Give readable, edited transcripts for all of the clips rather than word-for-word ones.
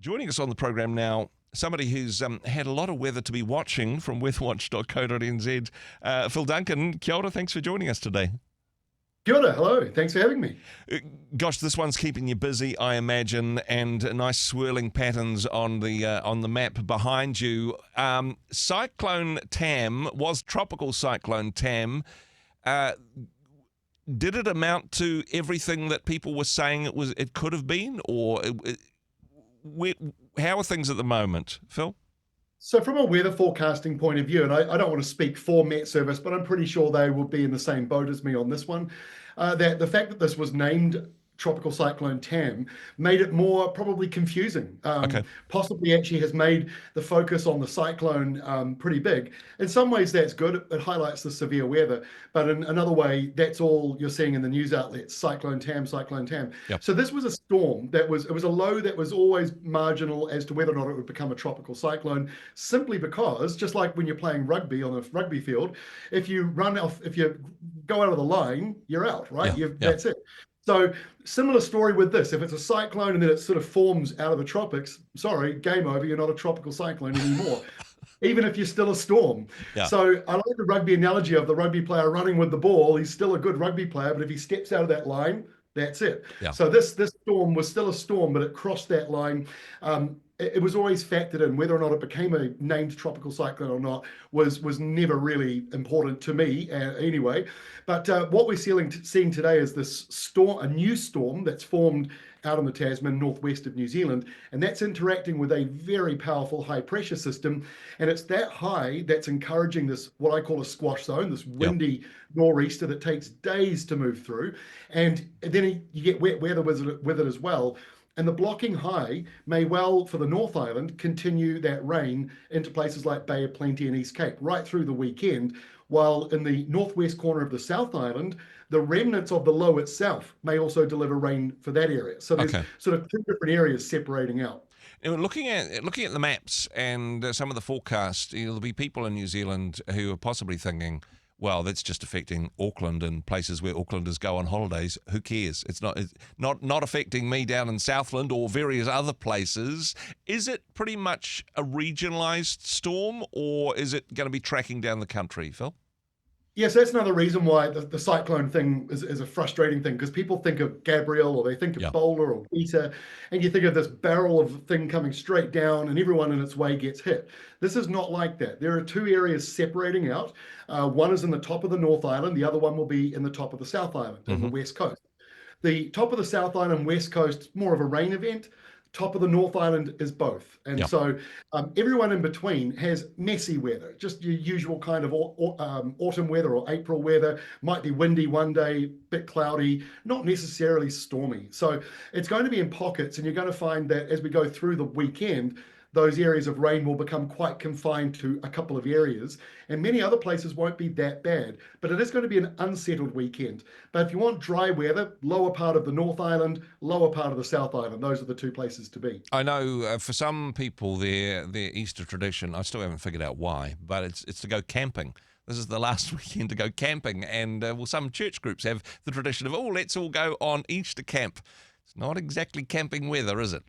Joining us on the program now, somebody who's had a lot of weather to be watching from weatherwatch.co.nz. Phil Duncan, kia ora, thanks for joining us today. Kia ora, hello, thanks for having me. Gosh, this one's keeping you busy, I imagine, and nice swirling patterns on the map behind you. Cyclone Tam was Tropical Cyclone Tam. Did it amount to everything that people were saying it could have been, or how are things at the moment, Phil? So from a weather forecasting point of view, and I don't want to speak for Met Service, but I'm pretty sure they will be in the same boat as me on this one, that the fact that this was named Tropical Cyclone Tam made it more probably confusing. Okay. Possibly actually has made the focus on the cyclone pretty big. In some ways that's good. It highlights the severe weather. But in another way, that's all you're seeing in the news outlets, Cyclone Tam, Cyclone Tam. Yep. So this was a storm it was a low that was always marginal as to whether or not it would become a tropical cyclone, simply because, just like when you're playing rugby on a rugby field, if you go out of the line, you're out, right? That's it. So similar story with this. If it's a cyclone and then it sort of forms out of the tropics, sorry, game over, you're not a tropical cyclone anymore. Even if you're still a storm. Yeah. So I like the rugby analogy of the rugby player running with the ball. He's still a good rugby player, but if he steps out of that line, that's it. Yeah. So this storm was still a storm, but it crossed that line. It was always factored in. Whether or not it became a named tropical cyclone or not was never really important to me anyway. But what we're seeing today is this storm, a new storm that's formed out in the Tasman, northwest of New Zealand, and that's interacting with a very powerful high pressure system. And it's that high that's encouraging this, what I call a squash zone, this windy nor'easter that takes days to move through. And then you get wet weather with it as well. And the blocking high may well, for the North Island, continue that rain into places like Bay of Plenty and East Cape right through the weekend, while in the northwest corner of the South Island, the remnants of the low itself may also deliver rain for that area. So there's sort of two different areas separating out. And looking at the maps and some of the forecasts, there'll be people in New Zealand who are possibly thinking, well, that's just affecting Auckland and places where Aucklanders go on holidays. Who cares? It's not affecting me down in Southland or various other places. Is it pretty much a regionalised storm, or is it going to be tracking down the country, Phil? Yes, that's another reason why the cyclone thing is a frustrating thing, because people think of Gabrielle or they think of Bowler or Beta, and you think of this barrel of thing coming straight down and everyone in its way gets hit. This is not like that. There are two areas separating out. One is in the top of the North Island. The other one will be in the top of the South Island on the West Coast. The top of the South Island, West Coast, more of a rain event. Top of the North Island is both. And so everyone in between has messy weather, just your usual kind of autumn weather or April weather. Might be windy one day, bit cloudy, not necessarily stormy. So it's going to be in pockets, and you're going to find that as we go through the weekend, those areas of rain will become quite confined to a couple of areas, and many other places won't be that bad. But it is going to be an unsettled weekend. But if you want dry weather, lower part of the North Island, lower part of the South Island, those are the two places to be. I know for some people, their Easter tradition, I still haven't figured out why, but it's to go camping. This is the last weekend to go camping, and some church groups have the tradition of, let's all go on Easter camp. It's not exactly camping weather, is it?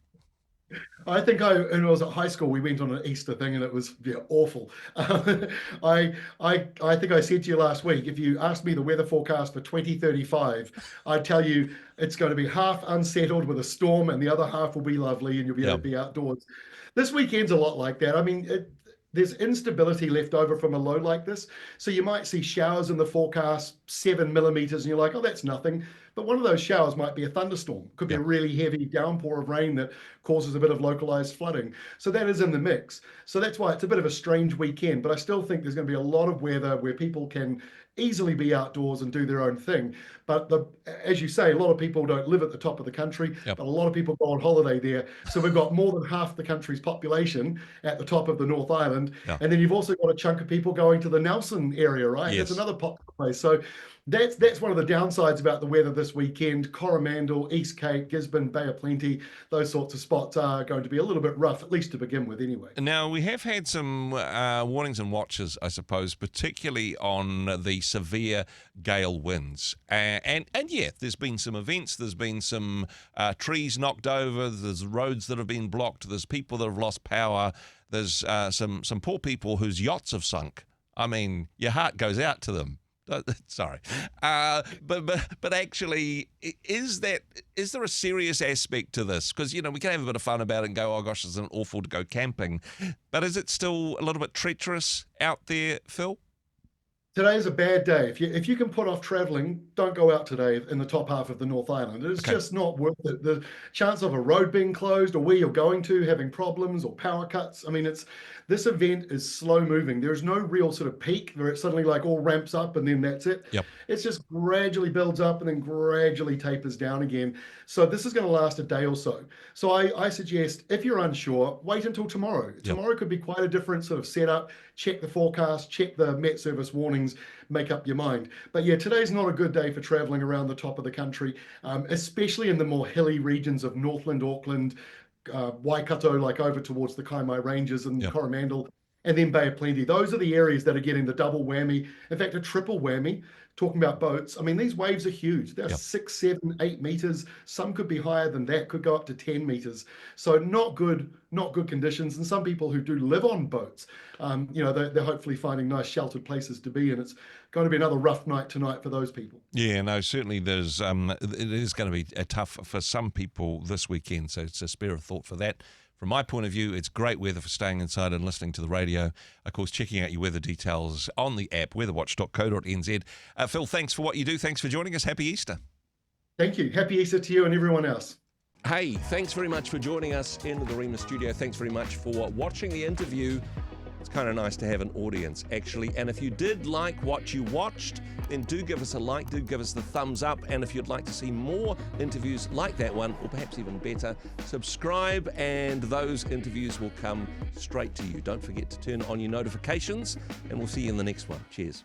I think when I was at high school, we went on an Easter thing, and it was awful. I think I said to you last week, if you asked me the weather forecast for 2035, I'd tell you it's going to be half unsettled with a storm, and the other half will be lovely, and you'll be able to be outdoors. This weekend's a lot like that. I mean, there's instability left over from a low like this. So you might see showers in the forecast, 7 millimeters, and you're like, oh, that's nothing. But one of those showers might be a thunderstorm. Could be a really heavy downpour of rain that causes a bit of localized flooding. So that is in the mix. So that's why it's a bit of a strange weekend. But I still think there's going to be a lot of weather where people can easily be outdoors and do their own thing. But as you say, a lot of people don't live at the top of the country, but a lot of people go on holiday there. So we've got more than half the country's population at the top of the North Island. And then you've also got a chunk of people going to the Nelson area, right? That's another popular place. So That's one of the downsides about the weather this weekend. Coromandel, East Cape, Gisborne, Bay of Plenty, those sorts of spots are going to be a little bit rough, at least to begin with anyway. Now, we have had some warnings and watches, I suppose, particularly on the severe gale winds. And yeah, there's been some events, there's been some trees knocked over, there's roads that have been blocked, there's people that have lost power, there's some poor people whose yachts have sunk. I mean, your heart goes out to them. Sorry, but actually, is there a serious aspect to this? Because we can have a bit of fun about it and go, oh gosh, isn't it awful to go camping? But is it still a little bit treacherous out there, Phil? Today is a bad day. If you can put off traveling, don't go out today in the top half of the North Island. It's just not worth it. The chance of a road being closed, or where you're going to having problems, or power cuts. I mean, this event is slow moving. There's no real sort of peak where it suddenly like all ramps up and then that's it. Yep. It's just gradually builds up and then gradually tapers down again. So this is going to last a day or so. So I suggest, if you're unsure, wait until tomorrow. Yep. Tomorrow could be quite a different sort of setup. Check the forecast, check the Met Service warnings, make up your mind. But yeah, today's not a good day for traveling around the top of the country, especially in the more hilly regions of Northland, Auckland, Waikato, like over towards the Kaimai Ranges and Coromandel, and then Bay of Plenty. Those are the areas that are getting the double whammy. In fact, a triple whammy. Talking about boats, I mean, these waves are huge. They're 6, 7, 8 meters. Some could be higher than that, could go up to 10 meters. So not good conditions. And some people who do live on boats, they're hopefully finding nice sheltered places to be. And it's going to be another rough night tonight for those people. Yeah, no, certainly there's. It is going to be tough for some people this weekend. So it's a spare of thought for that. From my point of view, it's great weather for staying inside and listening to the radio. Of course, checking out your weather details on the app, weatherwatch.co.nz. Phil, thanks for what you do. Thanks for joining us. Happy Easter. Thank you. Happy Easter to you and everyone else. Hey, thanks very much for joining us in the Rhema studio. Thanks very much for watching the interview. It's kind of nice to have an audience, actually. And if you did like what you watched, then do give us a like, do give us the thumbs up. And if you'd like to see more interviews like that one, or perhaps even better, subscribe and those interviews will come straight to you. Don't forget to turn on your notifications, and we'll see you in the next one. Cheers.